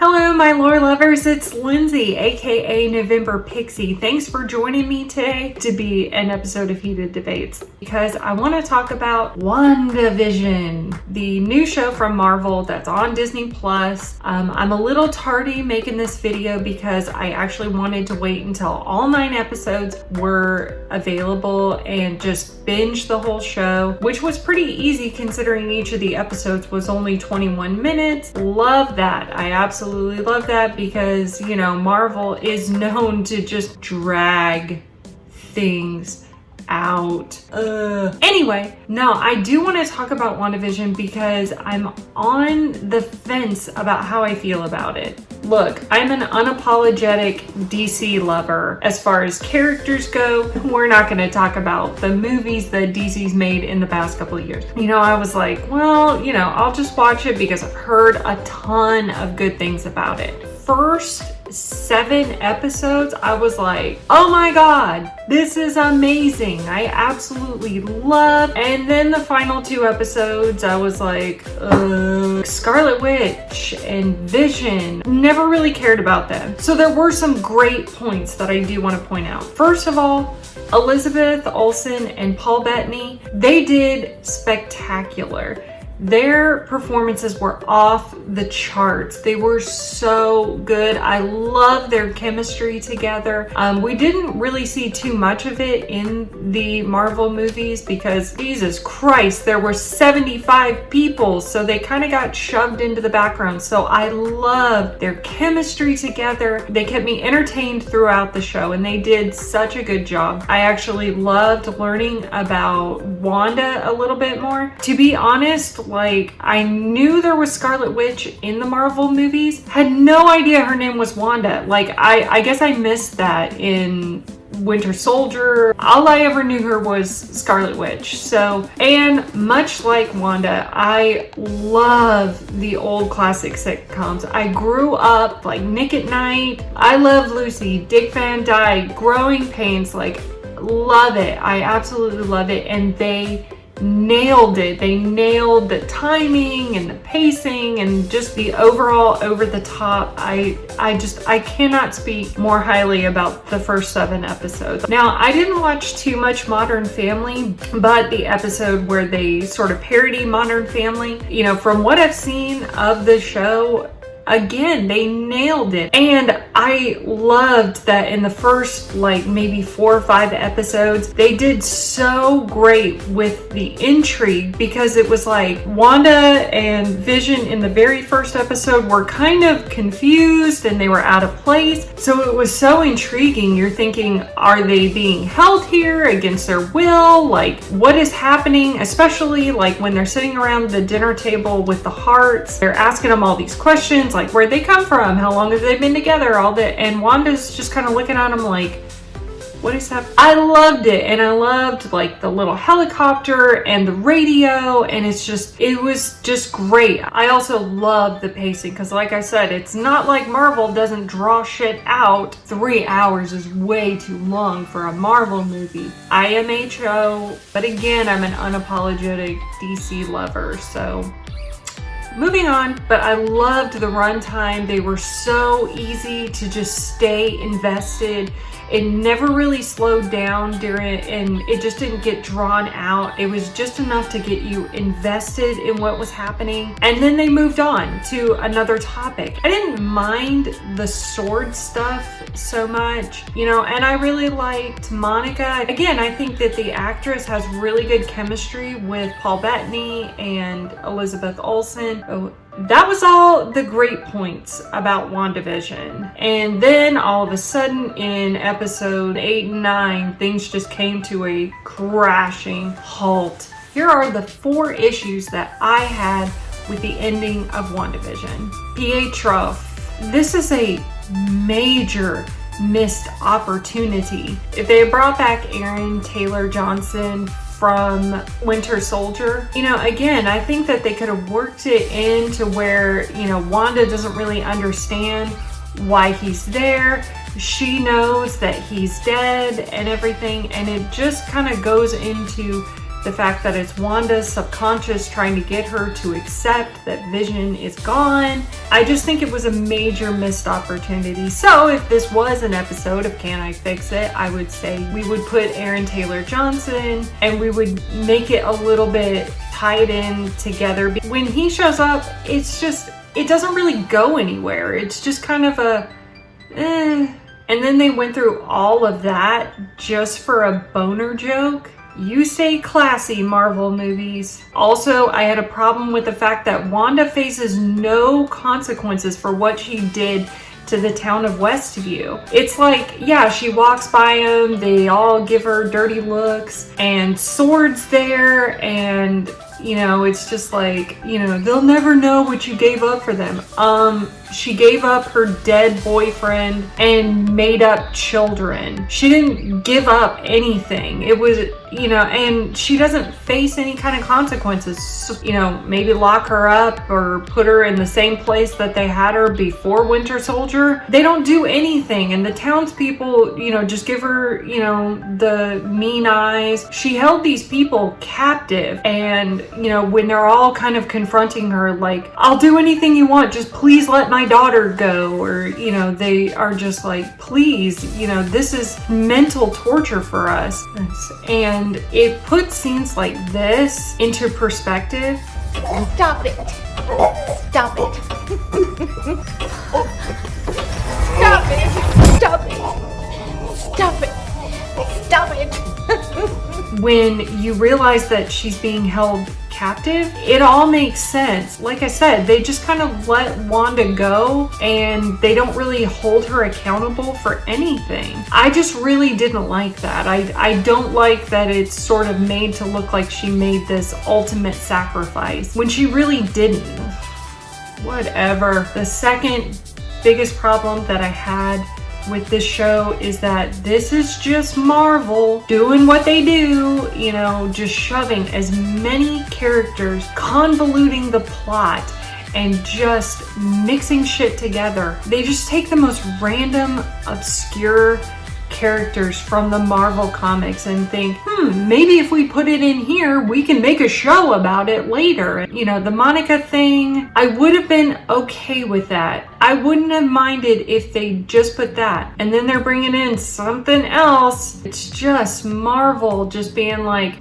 Hello, my lore lovers. It's Lindsay, aka November Pixie. Thanks for joining me today to be an episode of Heated Debates because I want to talk about WandaVision, the new show from Marvel that's on Disney Plus. I'm a little tardy making this video because I actually wanted to wait until all 9 episodes were available and just binge the whole show, which was pretty easy considering each of the episodes was only 21 minutes. Love that. I absolutely love that because, you know, Marvel is known to just drag things out. Anyway, now I do want to talk about WandaVision because I'm on the fence about how I feel about it. Look, I'm an unapologetic DC lover. As far as characters go, we're not going to talk about the movies that DC's made in the past couple of years. You know, I was like, well, you know, I'll just watch it because I've heard a ton of good things about it. First 7 episodes, I was like, oh my god, this is amazing. I absolutely love. And then the final 2 episodes, I was like, Scarlet Witch and Vision, never really cared about them. So there were some great points that I do want to point out. First of all, Elizabeth Olsen and Paul Bettany, they did spectacular. Their performances were off the charts. They were so good. I love their chemistry together. We didn't really see too much of it in the Marvel movies because, Jesus Christ, there were 75 people, so they kind of got shoved into the background. So I love their chemistry together. They kept me entertained throughout the show, and they did such a good job. I actually loved learning about Wanda a little bit more. To be honest, like, I knew there was Scarlet Witch in the Marvel movies, had no idea her name was Wanda. Like, I guess I missed that in Winter Soldier. All I ever knew her was Scarlet Witch. So, and much like Wanda, I love the old classic sitcoms. I grew up like Nick at Night, I Love Lucy, Dick Van Dyke, Growing Pains, like, love it. I absolutely love it. And they nailed it. They nailed the timing and the pacing and just the overall over the top. I cannot speak more highly about the first 7 episodes. Now, I didn't watch too much Modern Family, but the episode where they sort of parody Modern Family, you know, from what I've seen of the show, again, they nailed it. And I loved that in the first, like, maybe 4 or 5 episodes, they did so great with the intrigue because it was like Wanda and Vision in the very first episode were kind of confused and they were out of place. So it was so intriguing. You're thinking, are they being held here against their will? Like, what is happening? Especially like when they're sitting around the dinner table with the hearts, they're asking them all these questions. Like, where'd they come from? How long have they been together? All that. And Wanda's just kind of looking at him like, what is happening? I loved it. And I loved like the little helicopter and the radio. And it was just great. I also love the pacing because, like I said, it's not like Marvel doesn't draw shit out. 3 hours is way too long for a Marvel movie. IMHO. But again, I'm an unapologetic DC lover. So moving on, but I loved the runtime. They were so easy to just stay invested. It never really slowed down during it, and it just didn't get drawn out. It was just enough to get you invested in what was happening. And then they moved on to another topic. I didn't mind the sword stuff so much, you know, and I really liked Monica. Again, I think that the actress has really good chemistry with Paul Bettany and Elizabeth Olsen. That was all the great points about WandaVision. And then all of a sudden in episode 8 and 9, things just came to a crashing halt. Here are the 4 issues that I had with the ending of WandaVision. Pietro, this is a major missed opportunity. If they had brought back Aaron Taylor Johnson from Winter Soldier, you know, again, I think that they could have worked it into where, you know, Wanda doesn't really understand why he's there. She knows that he's dead and everything, and it just kind of goes into the fact that it's Wanda's subconscious trying to get her to accept that Vision is gone. I just think it was a major missed opportunity. So if this was an episode of Can I Fix It, I would say we would put Aaron Taylor Johnson and we would make it a little bit tied in together. When he shows up, it's just, it doesn't really go anywhere. It's just kind of a And then they went through all of that just for a boner joke. You stay classy, Marvel movies. Also, I had a problem with the fact that Wanda faces no consequences for what she did to the town of Westview. It's like, yeah, she walks by them, they all give her dirty looks, and Sword's there, and you know, it's just like, you know, they'll never know what you gave up for them. She gave up her dead boyfriend and made up children. She didn't give up anything. It was, you know, and she doesn't face any kind of consequences. So, you know, maybe lock her up or put her in the same place that they had her before Winter Soldier. They don't do anything. And the townspeople, you know, just give her, you know, the mean eyes. She held these people captive. And, you know, when they're all kind of confronting her, like, I'll do anything you want, just please let my daughter go, or, you know, they are just like, please, you know, this is mental torture for us. And it puts scenes like this into perspective. Stop it. Stop it. Stop it. Stop it. Stop it. Stop it. When you realize that she's being held captive, it all makes sense. Like I said, they just kind of let Wanda go and they don't really hold her accountable for anything. I just really didn't like that. I don't like that it's sort of made to look like she made this ultimate sacrifice when she really didn't. Whatever. The second biggest problem that I had with this show is that this is just Marvel doing what they do, you know, just shoving as many characters, convoluting the plot, and just mixing shit together. They just take the most random, obscure characters from the Marvel comics and think, maybe if we put it in here, we can make a show about it later. You know, the Monica thing, I would have been okay with that. I wouldn't have minded if they just put that. And then they're bringing in something else. It's just Marvel just being like,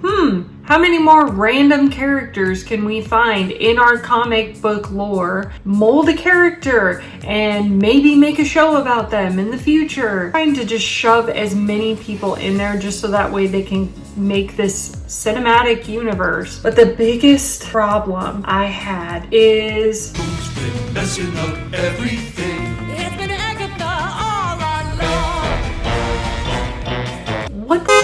how many more random characters can we find in our comic book lore? Mold a character and maybe make a show about them in the future. Trying to just shove as many people in there just so that way they can make this cinematic universe. But the biggest problem I had is who's been messing up everything. It's been Agatha all along. what the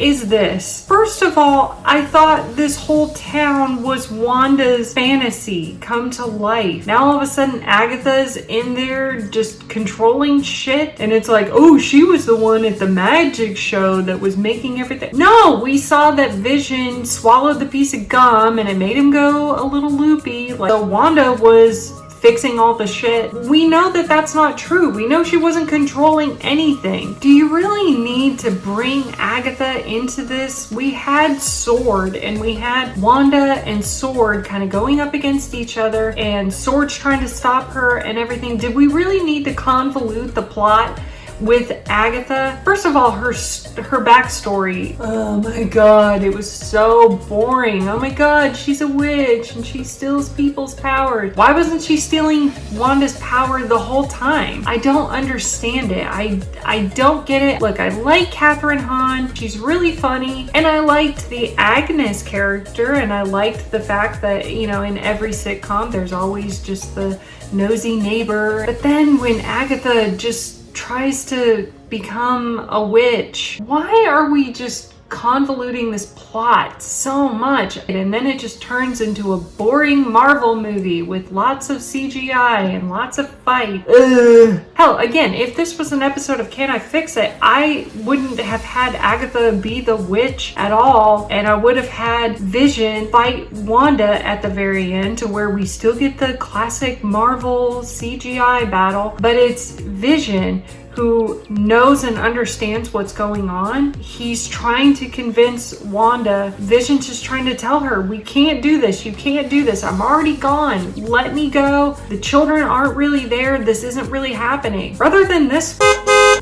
is this? First of all, I thought this whole town was Wanda's fantasy come to life. Now all of a sudden Agatha's in there just controlling shit, and it's like, oh, she was the one at the magic show that was making everything. No, we saw that Vision swallowed the piece of gum and it made him go a little loopy. Like, so Wanda was fixing all the shit. We know that that's not true. We know she wasn't controlling anything. Do you really need to bring Agatha into this? We had Sword and we had Wanda and Sword kind of going up against each other and Sword's trying to stop her and everything. Did we really need to convolute the plot with Agatha? First of all, her backstory, oh my god, it was so boring. Oh my god, she's a witch and she steals people's powers. Why wasn't she stealing Wanda's power the whole time? I don't understand it. I don't get it. Look, I like Catherine Hahn. She's really funny, and I liked the Agnes character, and I liked the fact that, you know, in every sitcom there's always just the nosy neighbor. But then when Agatha just tries to become a witch, why are we just convoluting this plot so much? And then it just turns into a boring Marvel movie with lots of CGI and lots of fight. Ugh. Hell, again, if this was an episode of Can I Fix It, I wouldn't have had Agatha be the witch at all, and I would have had Vision fight Wanda at the very end to where we still get the classic Marvel CGI battle, but it's Vision who knows and understands what's going on. He's trying to convince Wanda. Vision's just trying to tell her, we can't do this. You can't do this. I'm already gone. Let me go. The children aren't really there. This isn't really happening. Rather than this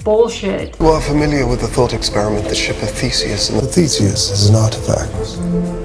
bullshit. You are familiar with the thought experiment, the ship of Theseus. The Theseus is an artifact.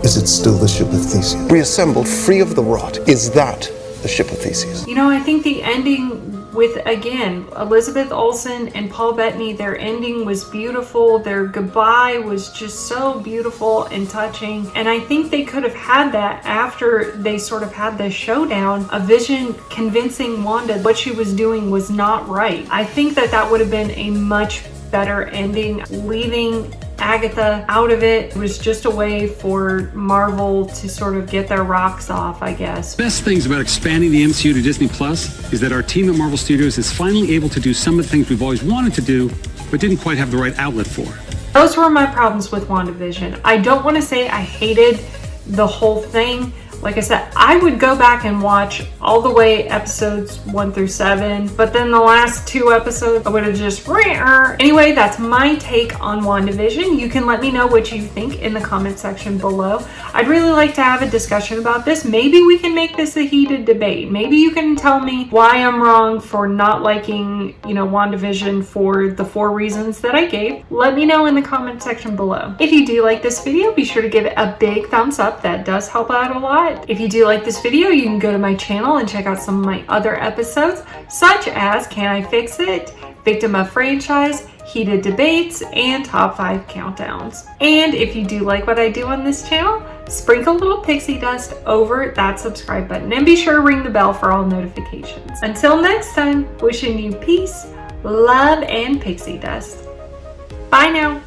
Is it still the ship of Theseus? Reassembled, free of the rot. Is that the ship of Theseus? You know, I think the ending with, again, Elizabeth Olsen and Paul Bettany, their ending was beautiful. Their goodbye was just so beautiful and touching. And I think they could have had that after they sort of had this showdown, a Vision convincing Wanda what she was doing was not right. I think that that would have been a much better ending. Leaving Agatha out of it was just a way for Marvel to sort of get their rocks off, I guess. Best things about expanding the MCU to Disney Plus is that our team at Marvel Studios is finally able to do some of the things we've always wanted to do, but didn't quite have the right outlet for. Those were my problems with WandaVision. I don't want to say I hated the whole thing. Like I said, I would go back and watch all the way episodes 1 through 7, but then the last 2 episodes, I would have just... Anyway, that's my take on WandaVision. You can let me know what you think in the comment section below. I'd really like to have a discussion about this. Maybe we can make this a heated debate. Maybe you can tell me why I'm wrong for not liking, WandaVision for the 4 reasons that I gave. Let me know in the comment section below. If you do like this video, be sure to give it a big thumbs up. That does help out a lot. If you do like this video, you can go to my channel and check out some of my other episodes, such as Can I Fix It?, Victim of Franchise, Heated Debates, and Top 5 Countdowns. And if you do like what I do on this channel, sprinkle a little pixie dust over that subscribe button and be sure to ring the bell for all notifications. Until next time, wishing you peace, love, and pixie dust. Bye now.